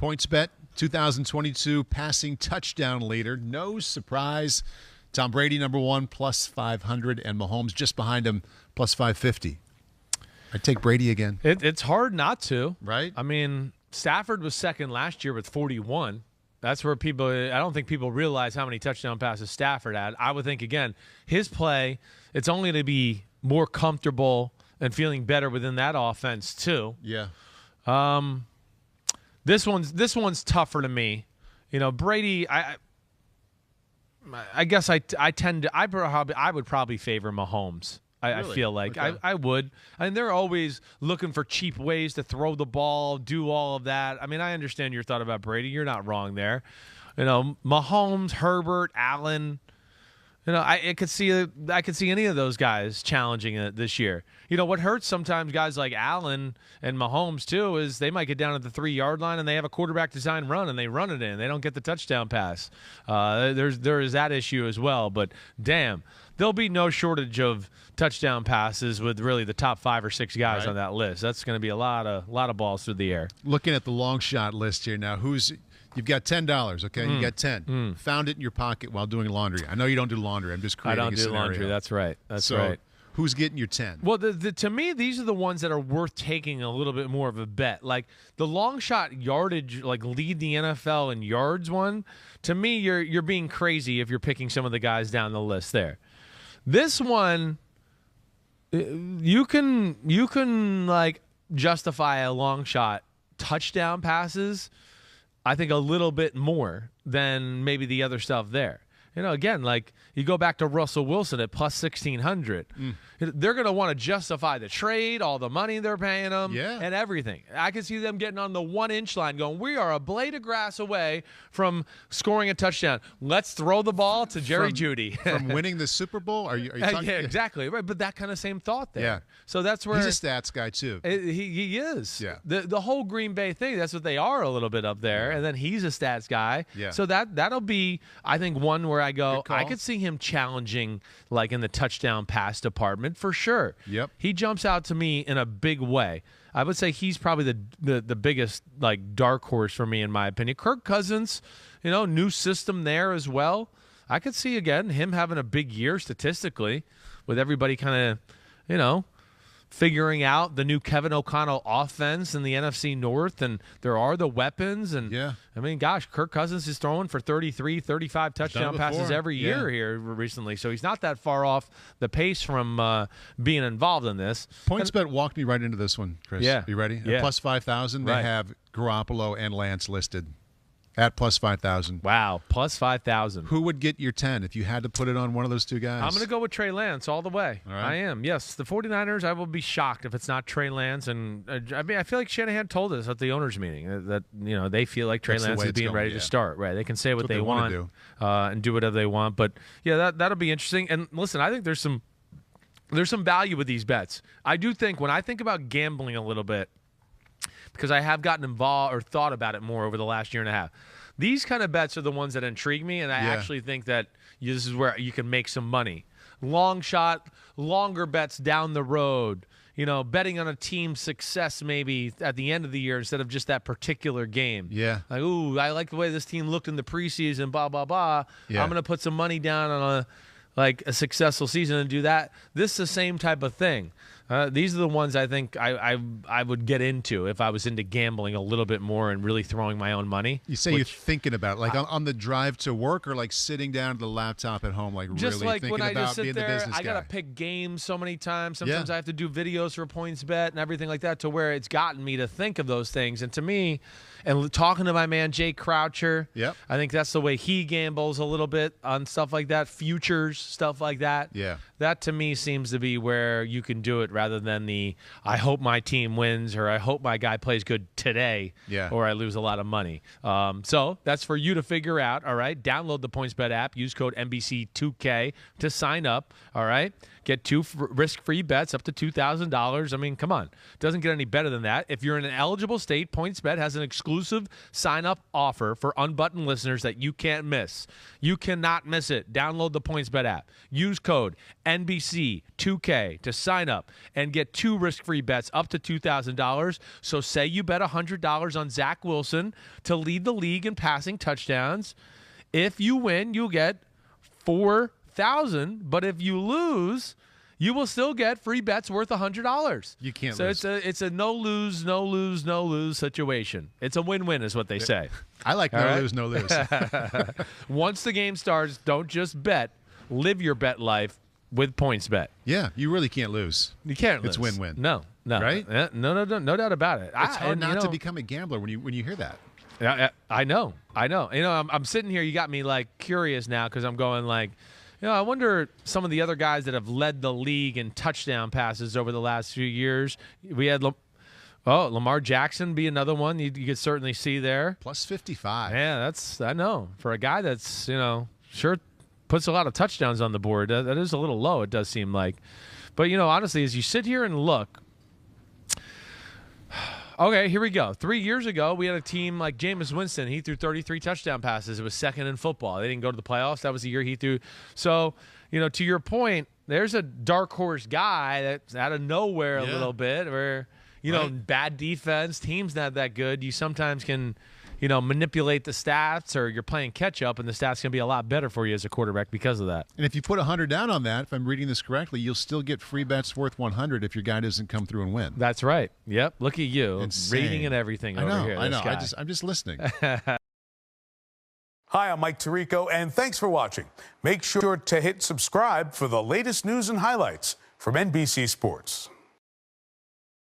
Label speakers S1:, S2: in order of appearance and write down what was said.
S1: PointsBet 2022 passing touchdown leader. No surprise. Tom Brady, number one, plus 500, and Mahomes just behind him, plus 550. I'd take Brady again.
S2: It's hard not to.
S1: Right?
S2: I mean, Stafford was second last year with 41. That's where I don't think people realize how many touchdown passes Stafford had. I would think, again, his play, it's only to be more comfortable and feeling better within that offense, too.
S1: Yeah.
S2: This one's tougher to me. Brady, I guess I would probably favor Mahomes.
S1: Really?
S2: I feel like
S1: okay.
S2: I would. And they're always looking for cheap ways to throw the ball, do all of that. I mean, I understand your thought about Brady. You're not wrong there. Mahomes, Herbert, Allen. I could see any of those guys challenging it this year. What hurts sometimes guys like Allen and Mahomes too is they might get down at the 3-yard line and they have a quarterback design run and they run it in. They don't get the touchdown pass. There is that issue as well. But damn, there'll be no shortage of touchdown passes with really the top 5 or 6 guys on that list. That's going to be a lot of balls through the air.
S1: Looking at the long shot list here now, you've got $10, okay? You got 10. Found it in your pocket while doing laundry. I know you don't do laundry. I'm just creating a scenario.
S2: I don't do laundry. That's right. That's
S1: so,
S2: right.
S1: Who's getting your 10?
S2: Well, to me, these are the ones that are worth taking a little bit more of a bet. Like the long shot yardage, like lead the NFL in yards one. To me, you're being crazy if you're picking some of the guys down the list there. This one, you can like justify a long shot touchdown passes, I think, a little bit more than maybe the other stuff there. Again, like you go back to Russell Wilson at plus 1,600. They're going to want to justify the trade, all the money they're paying them, and everything. I can see them getting on the 1-inch line going, we are a blade of grass away from scoring a touchdown. Let's throw the ball to Jerry Jeudy.
S1: From winning the Super Bowl? Are you talking?
S2: Yeah, exactly. Right, but that kind of same thought there.
S1: Yeah.
S2: So that's where
S1: he's a stats guy too.
S2: He is.
S1: Yeah.
S2: The whole Green Bay thing, that's what they are a little bit up there, and then he's a stats guy.
S1: Yeah.
S2: So that'll be, I think, one where I go, I could see him challenging like in the touchdown pass department for sure.
S1: Yep.
S2: He jumps out to me in a big way. I would say he's probably the biggest like dark horse for me in my opinion. Kirk Cousins, new system there as well. I could see again him having a big year statistically with everybody kind of, figuring out the new Kevin O'Connell offense in the NFC North, and there are the weapons. And I mean, gosh, Kirk Cousins is throwing for 33, 35 touchdown passes every year here recently, so he's not that far off the pace from being involved in this.
S1: PointsBet walked me right into this one, Chris.
S2: Yeah.
S1: You ready?
S2: Yeah.
S1: At plus 5,000, they have Garoppolo and Lance listed at plus 5,000.
S2: Wow, plus 5,000.
S1: Who would get your 10 if you had to put it on one of those two guys?
S2: I'm going to go with Trey Lance all the way.
S1: All right.
S2: I am. Yes, the 49ers, I will be shocked if it's not Trey Lance. And I feel like Shanahan told us at the owners' meeting that they feel like Trey Lance is being ready to start. Right? They can say what they want and do whatever they want. But yeah, that'll be interesting. And listen, I think there's some value with these bets. I do think when I think about gambling a little bit, because I have gotten involved or thought about it more over the last year and a half. These kind of bets are the ones that intrigue me, and I actually think that this is where you can make some money. Long shot, longer bets down the road, betting on a team's success maybe at the end of the year instead of just that particular game.
S1: Yeah.
S2: Like, ooh, I like the way this team looked in the preseason, blah, blah, blah. Yeah. I'm going to put some money down on a successful season and do that. This is the same type of thing. These are the ones I think I would get into if I was into gambling a little bit more and really throwing my own money.
S1: You say you're thinking about it, like on the drive to work or like sitting down at the laptop at home, like
S2: just
S1: really
S2: like
S1: thinking
S2: when I
S1: about
S2: just sit
S1: being
S2: there,
S1: the business guy.
S2: I got to pick games so many times. Sometimes I have to do videos for PointsBet and everything like that to where it's gotten me to think of those things. And to me, and talking to my man Jay Croucher, I think that's the way he gambles a little bit on stuff like that, futures, stuff like that.
S1: Yeah.
S2: That to me seems to be where you can do it rather than the I hope my team wins or I hope my guy plays good today or I lose a lot of money. So that's for you to figure out, all right? Download the PointsBet app. Use code NBC2K to sign up, all right? Get 2 risk-free bets up to $2,000. I mean, come on. It doesn't get any better than that. If you're in an eligible state, PointsBet has an exclusive sign-up offer for Unbuttoned listeners that you can't miss. You cannot miss it. Download the PointsBet app. Use code NBC2K to sign up and get 2 risk-free bets up to $2,000. So say you bet $100 on Zach Wilson to lead the league in passing touchdowns. If you win, you'll get $4,000. But if you lose, you will still get free bets worth $100.
S1: You can't
S2: so
S1: lose.
S2: So it's a no lose situation. It's a win-win is what they say.
S1: I like no lose, no lose.
S2: Once the game starts, don't just bet. Live your bet life with PointsBet.
S1: Yeah, you really can't lose.
S2: You can't lose.
S1: It's win-win.
S2: No.
S1: Right?
S2: No doubt about it.
S1: It's hard not to become a gambler when you hear that.
S2: Yeah, I know. I'm sitting here. You got me like curious now because I'm going like, I wonder some of the other guys that have led the league in touchdown passes over the last few years. We had Lamar Jackson be another one you could certainly see there.
S1: Plus 55.
S2: Yeah, I know. For a guy that's, sure puts a lot of touchdowns on the board, that is a little low, it does seem like. But, honestly, as you sit here and look, okay, here we go. 3 years ago, we had a team like Jameis Winston. He threw 33 touchdown passes. It was second in football. They didn't go to the playoffs. That was the year he threw. So, to your point, there's a dark horse guy that's out of nowhere a little bit where, bad defense, team's not that good. You sometimes can, manipulate the stats, or you're playing catch up, and the stats can be a lot better for you as a quarterback because of that.
S1: And if you put 100 down on that, if I'm reading this correctly, you'll still get free bets worth 100 if your guy doesn't come through and win.
S2: That's right. Yep. Look at you,
S1: Insane.
S2: reading and everything over here.
S1: I know.
S2: Guy.
S1: I'm just listening.
S3: Hi, I'm Mike Tirico, and thanks for watching. Make sure to hit subscribe for the latest news and highlights from NBC Sports.